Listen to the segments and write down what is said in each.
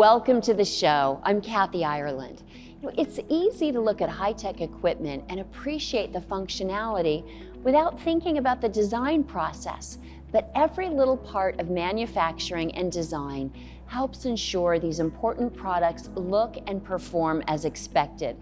Welcome to the show. I'm Kathy Ireland. It's easy to look at high-tech equipment and appreciate the functionality without thinking about the design process. But every little part of manufacturing and design helps ensure these important products look and perform as expected.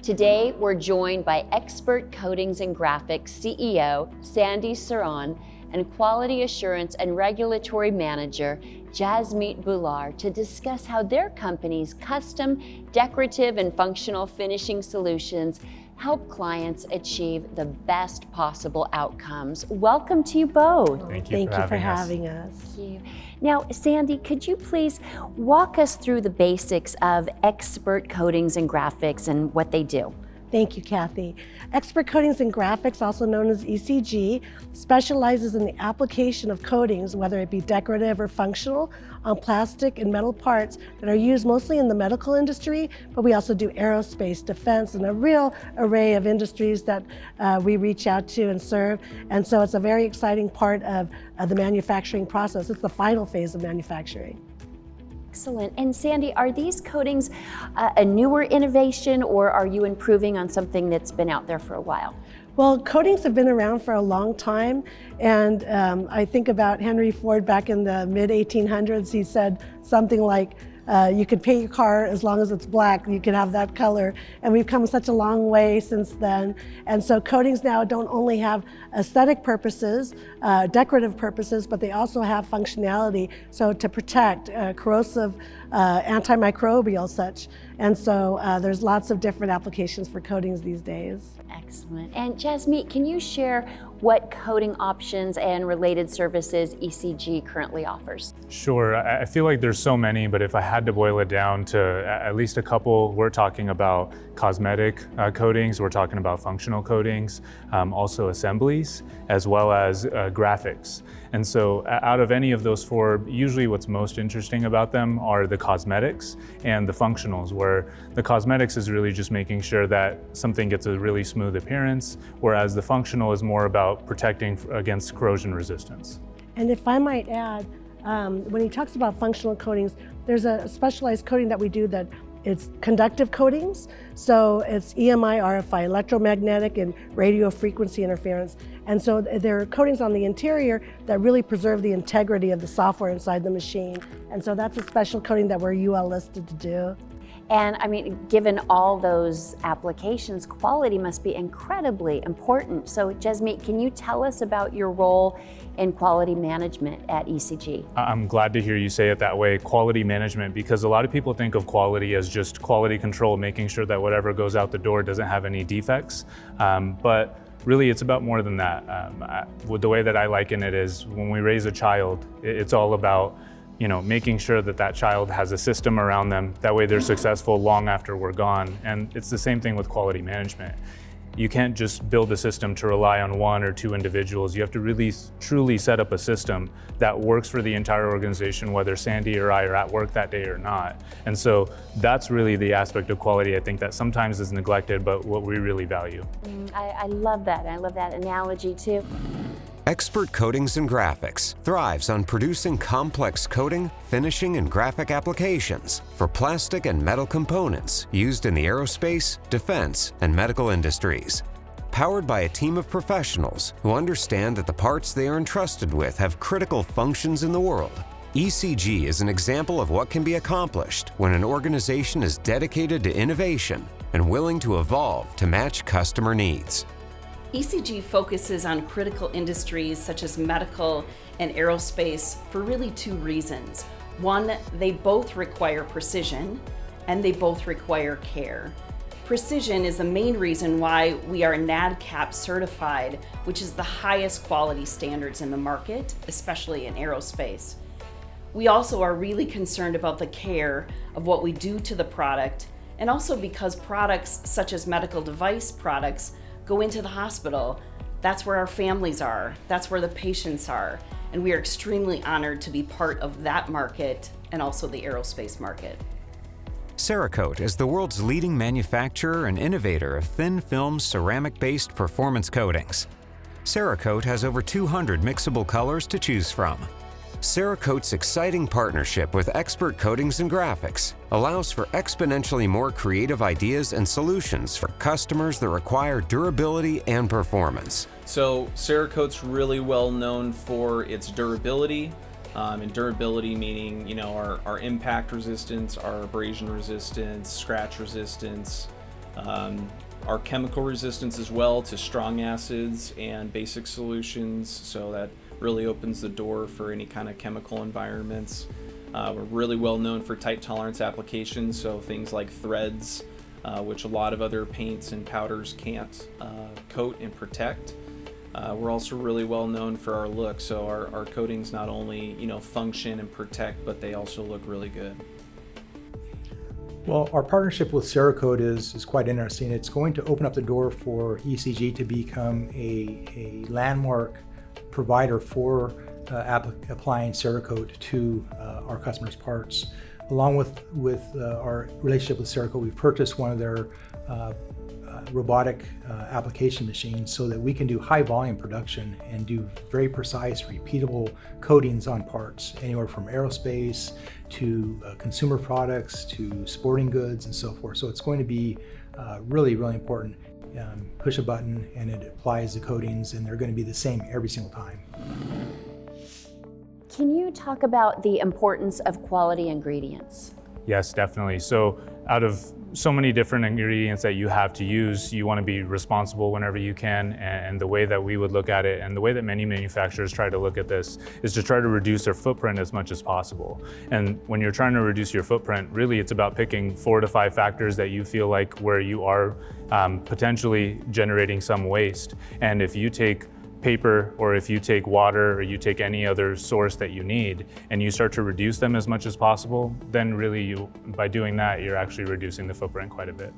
Today, we're joined by Expert Coatings and Graphics CEO Sandy Ceron and Quality Assurance and Regulatory Manager Jasmeet Bhullar to discuss how their company's custom, decorative, and functional finishing solutions help clients achieve the best possible outcomes. Welcome to you both. Thank you for having us. Thank you. Now, Sandy, could you please walk us through the basics of Expert Coatings and Graphics and what they do? Thank you, Kathy. Expert Coatings and Graphics, also known as ECG, specializes in the application of coatings, whether it be decorative or functional, on plastic and metal parts that are used mostly in the medical industry, but we also do aerospace, defense, and a real array of industries that we reach out to and serve. And so it's a very exciting part of the manufacturing process. It's the final phase of manufacturing. Excellent. And Sandy, are these coatings a newer innovation, or are you improving on something that's been out there for a while? Well, coatings have been around for a long time, and I think about Henry Ford back in the mid-1800s. He said something like, you could paint your car as long as it's black, you could have that color. And we've come such a long way since then. And so coatings now don't only have aesthetic purposes, decorative purposes, but they also have functionality. So to protect, corrosive, antimicrobial such. And so there's lots of different applications for coatings these days. Excellent. And Jasmeet, can you share what coating options and related services ECG currently offers? Sure. I feel like there's so many, but if I had to boil it down to at least a couple, we're talking about cosmetic coatings, we're talking about functional coatings, also assemblies, as well as graphics. And so out of any of those four, usually what's most interesting about them are the cosmetics and the functionals, where the cosmetics is really just making sure that something gets a really smooth appearance, whereas the functional is more about protecting against corrosion resistance. And if I might add, when he talks about functional coatings, there's a specialized coating that we do that it's conductive coatings. So it's EMI, RFI, electromagnetic and radio frequency interference. And so there are coatings on the interior that really preserve the integrity of the software inside the machine. And so that's a special coating that we're UL listed to do. And I mean, given all those applications, quality must be incredibly important. So Jasmeet, can you tell us about your role in quality management at ECG? I'm glad to hear you say it that way, quality management, because a lot of people think of quality as just quality control, making sure that whatever goes out the door doesn't have any defects. But really, it's about more than that. The way that I liken it is when we raise a child, it's all about making sure that that child has a system around them. That way they're successful long after we're gone. And it's the same thing with quality management. You can't just build a system to rely on one or two individuals. You have to really, truly set up a system that works for the entire organization, whether Sandy or I are at work that day or not. And so that's really the aspect of quality I think that sometimes is neglected, but what we really value. I love that. I love that analogy too. Expert Coatings and Graphics thrives on producing complex coating, finishing, and graphic applications for plastic and metal components used in the aerospace, defense, and medical industries. Powered by a team of professionals who understand that the parts they are entrusted with have critical functions in the world, ECG is an example of what can be accomplished when an organization is dedicated to innovation and willing to evolve to match customer needs. ECG focuses on critical industries such as medical and aerospace for really two reasons. One, they both require precision, and they both require care. Precision is the main reason why we are NADCAP certified, which is the highest quality standards in the market, especially in aerospace. We also are really concerned about the care of what we do to the product, and also because products such as medical device products go into the hospital. That's where our families are, that's where the patients are, and we are extremely honored to be part of that market and also the aerospace market. Cerakote is the world's leading manufacturer and innovator of thin-film ceramic-based performance coatings. Cerakote has over 200 mixable colors to choose from. Cerakote's exciting partnership with Expert Coatings and Graphics allows for exponentially more creative ideas and solutions for customers that require durability and performance. So Cerakote's really well known for its durability, and durability meaning, you know, our impact resistance, our abrasion resistance, scratch resistance, our chemical resistance as well to strong acids and basic solutions, so that really opens the door for any kind of chemical environments. We're really well known for tight tolerance applications, so things like threads, which a lot of other paints and powders can't coat and protect. We're also really well known for our look, so our coatings not only, you know, function and protect, but they also look really good. Well, our partnership with Cerakote is quite interesting. It's going to open up the door for ECG to become a landmark provider for applying Cerakote to our customers' parts. Along with our relationship with Cerakote, we've purchased one of their robotic application machines so that we can do high volume production and do very precise, repeatable coatings on parts, anywhere from aerospace to consumer products to sporting goods and so forth. So it's going to be really, really important. Push a button and it applies the coatings, and they're going to be the same every single time. Can you talk about the importance of quality ingredients? Yes, definitely. So out of so many different ingredients that you have to use, you want to be responsible whenever you can. And the way that we would look at it, and the way that many manufacturers try to look at this, is to try to reduce their footprint as much as possible. And when you're trying to reduce your footprint, really it's about picking 4 to 5 factors that you feel like where you are potentially generating some waste. And if you take paper, or if you take water, or you take any other source that you need, and you start to reduce them as much as possible, then really by doing that, you're actually reducing the footprint quite a bit.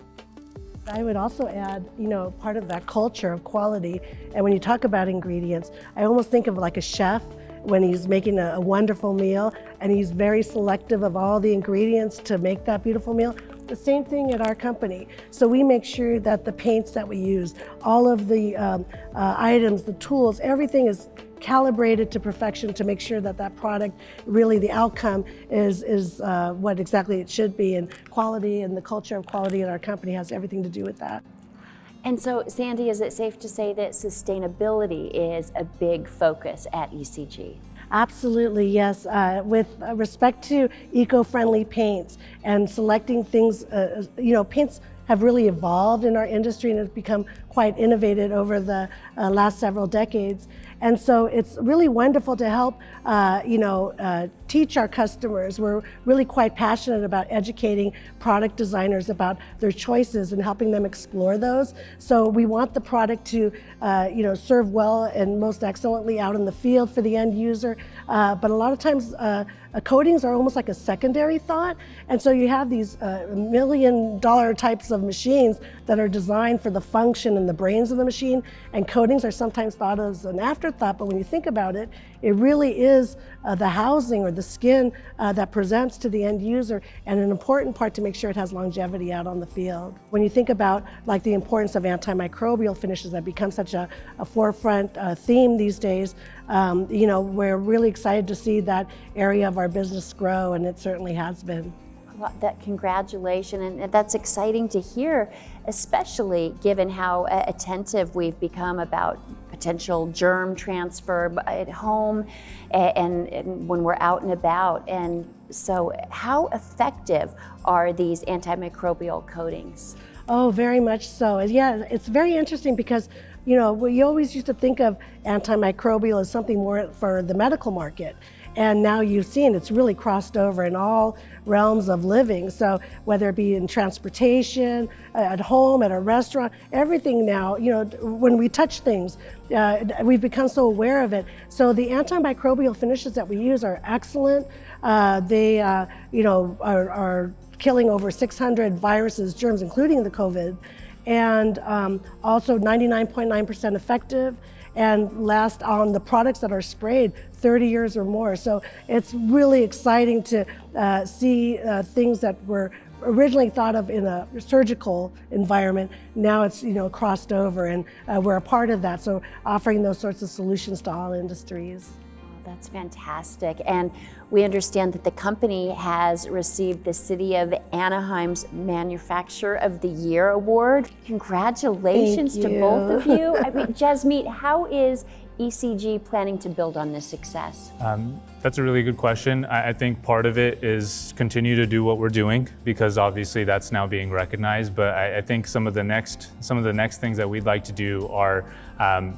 I would also add, you know, part of that culture of quality, and when you talk about ingredients, I almost think of like a chef when he's making a wonderful meal, and he's very selective of all the ingredients to make that beautiful meal. The same thing at our company. So we make sure that the paints that we use, all of the items, the tools, everything is calibrated to perfection to make sure that that product, really the outcome is what exactly it should be. And quality and the culture of quality in our company has everything to do with that. And so, Sandy, is it safe to say that sustainability is a big focus at ECG? Absolutely, yes. With respect to eco-friendly paints and selecting things, you know, paints have really evolved in our industry and have become quite innovative over the last several decades. And so it's really wonderful to help, teach our customers. We're really quite passionate about educating product designers about their choices and helping them explore those. So we want the product to, serve well and most excellently out in the field for the end user. But a lot of times, coatings are almost like a secondary thought. And so you have these $1 million types of machines that are designed for the function and the brains of the machine. And coatings are sometimes thought of as an afterthought, but when you think about it, it really is the housing or the skin that presents to the end user, and an important part to make sure it has longevity out on the field. When you think about like the importance of antimicrobial finishes that become such a forefront theme these days, we're really excited to see that area of our business grow, and it certainly has been. Well, congratulations, and that's exciting to hear, especially given how attentive we've become about potential germ transfer at home and when we're out and about. And so how effective are these antimicrobial coatings? Oh, very much so. Yeah, it's very interesting because we always used to think of antimicrobial as something more for the medical market. And now you've seen it's really crossed over in all realms of living. So whether it be in transportation, at home, at a restaurant, everything now, when we touch things, we've become so aware of it. So the antimicrobial finishes that we use are excellent. They, are killing over 600 viruses, germs, including the COVID, and also 99.9% effective, and last on the products that are sprayed 30 years or more. So it's really exciting to see things that were originally thought of in a surgical environment. Now it's crossed over, and we're a part of that. So offering those sorts of solutions to all industries. That's fantastic. And we understand that the company has received the City of Anaheim's Manufacturer of the Year award. Congratulations to both of you. I mean, Jasmeet, how is ECG planning to build on this success? That's a really good question. I think part of it is continue to do what we're doing, because obviously that's now being recognized. But I think some of the next things that we'd like to do are,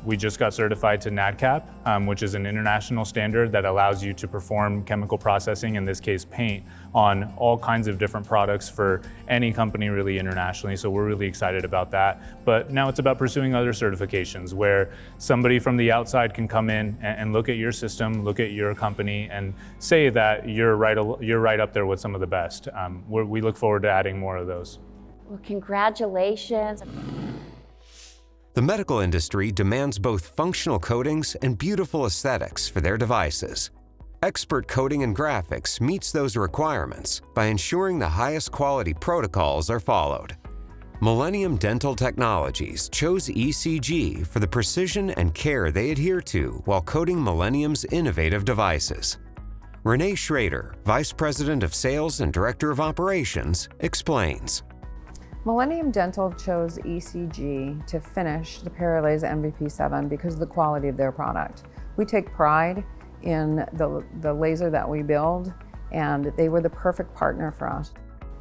we just got certified to NADCAP, which is an international standard that allows you to perform chemical processing, in this case paint, on all kinds of different products for any company really internationally. So we're really excited about that. But now it's about pursuing other certifications where somebody from the outside can come in and look at your system, look at your company, and say that you're right up there with some of the best. We look forward to adding more of those. Well, congratulations. The medical industry demands both functional coatings and beautiful aesthetics for their devices. Expert Coating and Graphics meets those requirements by ensuring the highest quality protocols are followed. Millennium Dental Technologies chose ECG for the precision and care they adhere to while coating Millennium's innovative devices. Renee Schrader, Vice President of Sales and Director of Operations, explains. Millennium Dental chose ECG to finish the Paralaser MVP7 because of the quality of their product. We take pride in the laser that we build, and they were the perfect partner for us.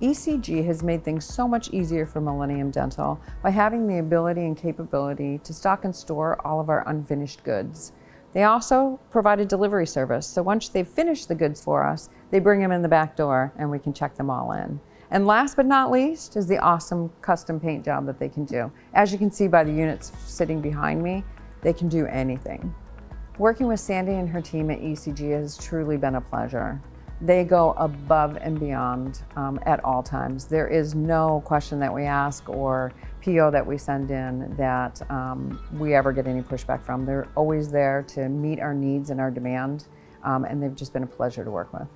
ECG has made things so much easier for Millennium Dental by having the ability and capability to stock and store all of our unfinished goods. They also provide a delivery service, so once they've finished the goods for us, they bring them in the back door and we can check them all in. And last but not least is the awesome custom paint job that they can do. As you can see by the units sitting behind me, they can do anything. Working with Sandy and her team at ECG has truly been a pleasure. They go above and beyond at all times. There is no question that we ask or PO that we send in that we ever get any pushback from. They're always there to meet our needs and our demand, and they've just been a pleasure to work with.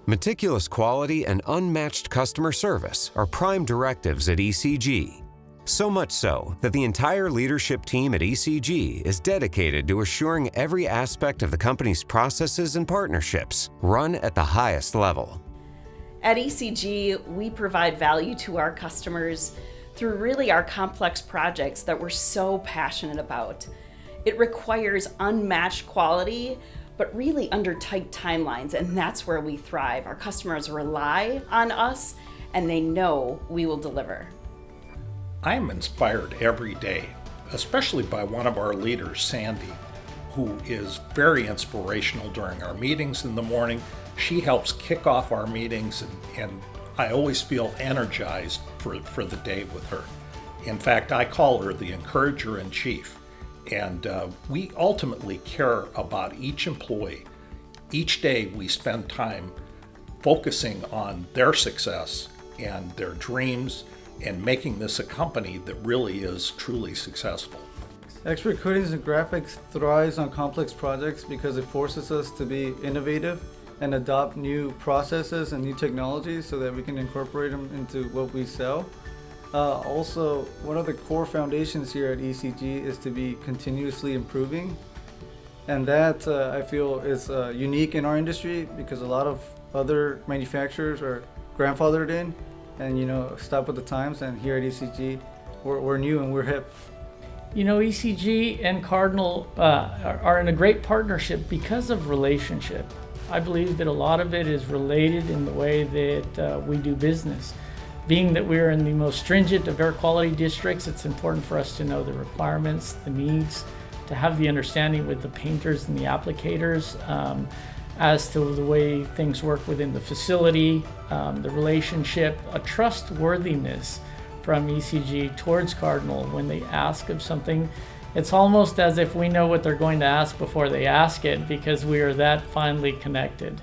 Meticulous quality and unmatched customer service are prime directives at ECG. So much so that the entire leadership team at ECG is dedicated to assuring every aspect of the company's processes and partnerships run at the highest level. At ECG, we provide value to our customers through really our complex projects that we're so passionate about. It requires unmatched quality, but really under tight timelines, and that's where we thrive. Our customers rely on us, and they know we will deliver. I am inspired every day, especially by one of our leaders, Sandy, who is very inspirational during our meetings in the morning. She helps kick off our meetings, and I always feel energized for the day with her. In fact, I call her the encourager in chief, and we ultimately care about each employee. Each day we spend time focusing on their success and their dreams, and making this a company that really is truly successful. Expert Coatings and Graphics thrives on complex projects because it forces us to be innovative and adopt new processes and new technologies so that we can incorporate them into what we sell. Also, one of the core foundations here at ECG is to be continuously improving, and that I feel is unique in our industry because a lot of other manufacturers are grandfathered in and stop with the times, and here at ECG we're new and we're hip. ECG and Cardinal are in a great partnership because of relationship. I believe that a lot of it is related in the way that we do business. Being that we're in the most stringent of air quality districts, it's important for us to know the requirements, the needs, to have the understanding with the painters and the applicators as to the way things work within the facility, the relationship, a trustworthiness from ECG towards Cardinal when they ask of something. It's almost as if we know what they're going to ask before they ask it because we are that finely connected.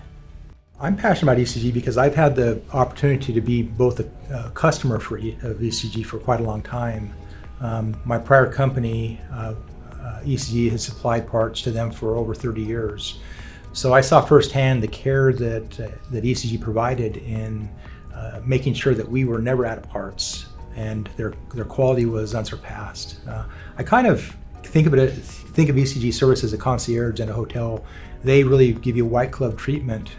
I'm passionate about ECG because I've had the opportunity to be both a customer of ECG for quite a long time. My prior company, ECG, has supplied parts to them for over 30 years. So I saw firsthand the care that ECG provided in making sure that we were never out of parts and their quality was unsurpassed. I kind of think of ECG service as a concierge in a hotel. They really give you white glove treatment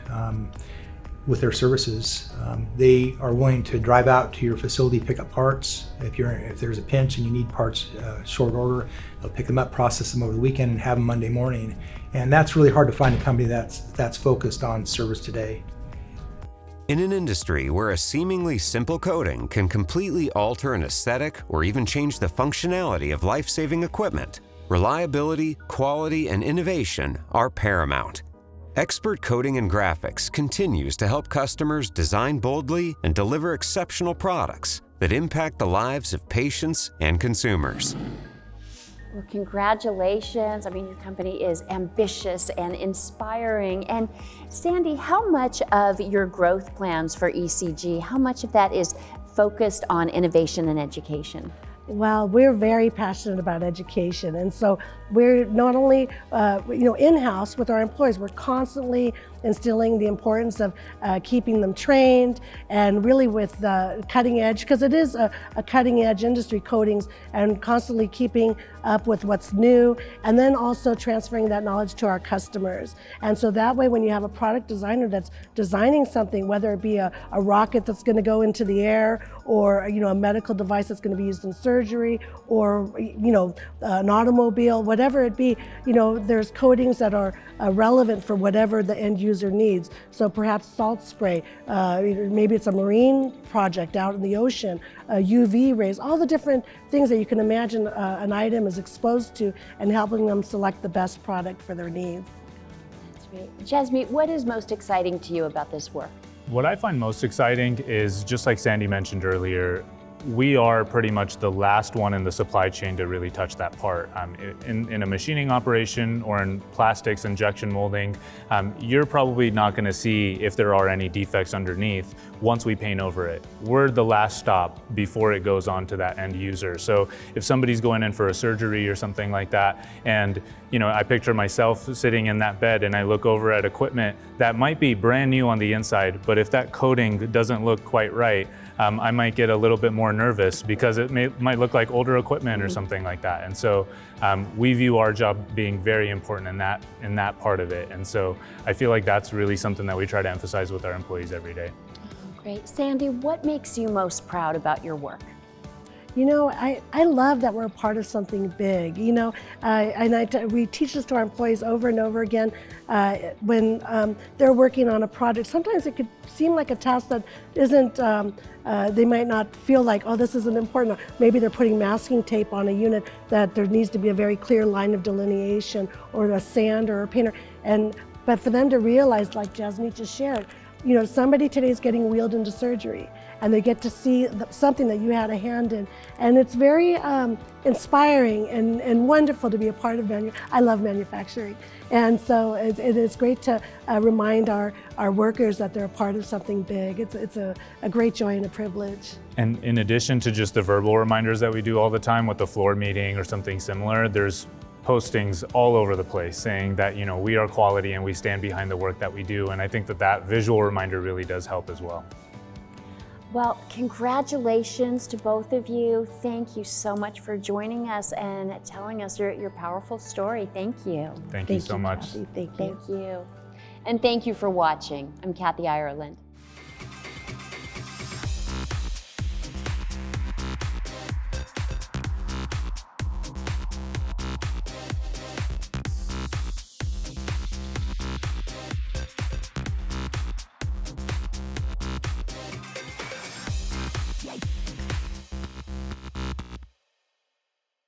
with their services. They are willing to drive out to your facility, pick up parts. If there's a pinch and you need parts short order, they'll pick them up, process them over the weekend, and have them Monday morning. And that's really hard to find a company that's focused on service today. In an industry where a seemingly simple coating can completely alter an aesthetic or even change the functionality of life-saving equipment, reliability, quality, and innovation are paramount. Expert Coating and Graphics continues to help customers design boldly and deliver exceptional products that impact the lives of patients and consumers. Well, congratulations. I mean, your company is ambitious and inspiring. And Sandy, how much of your growth plans for ECG, how much of that is focused on innovation and education? Well, we're very passionate about education, and so we're not only in-house with our employees, we're constantly instilling the importance of keeping them trained, and really with the cutting edge, because it is a cutting edge industry, coatings, and constantly keeping up with what's new, and then also transferring that knowledge to our customers. And so that way, when you have a product designer that's designing something, whether it be a rocket that's going to go into the air, or a medical device that's going to be used in surgery, or an automobile, whatever it be, there's coatings that are relevant for whatever the end user needs. So perhaps salt spray, maybe it's a marine project out in the ocean, UV rays, all the different things that you can imagine an item is exposed to, and helping them select the best product for their needs. That's great. Jasmeet, what is most exciting to you about this work? What I find most exciting is, just like Sandy mentioned earlier, we are pretty much the last one in the supply chain to really touch that part. In a machining operation or in plastics injection molding, you're probably not going to see if there are any defects underneath once we paint over it. We're the last stop before it goes on to that end user. So if somebody's going in for a surgery or something like that, and I picture myself sitting in that bed and I look over at equipment that might be brand new on the inside, but if that coating doesn't look quite right, I might get a little bit more nervous because it might look like older equipment or something like that. And so we view our job being very important in that part of it. And so I feel like that's really something that we try to emphasize with our employees every day. Oh, great. Sandy, what makes you most proud about your work? I love that we're a part of something big, we teach this to our employees over and over again when they're working on a project. Sometimes it could seem like a task that isn't, they might not feel like, oh, this isn't important. Maybe they're putting masking tape on a unit that there needs to be a very clear line of delineation, or a sand or a painter. But for them to realize, like Jasmeet just shared, somebody today is getting wheeled into surgery, and they get to see something that you had a hand in. And it's very inspiring and wonderful to be a part of I love manufacturing. And so it is great to remind our workers that they're a part of something big. It's a great joy and a privilege. And in addition to just the verbal reminders that we do all the time with the floor meeting or something similar, there's postings all over the place saying that we are quality and we stand behind the work that we do. And I think that visual reminder really does help as well. Well, congratulations to both of you. Thank you so much for joining us and telling us your powerful story. Thank you. Thank you so much. Kathy. Thank you. Thank you. And thank you for watching. I'm Kathy Ireland.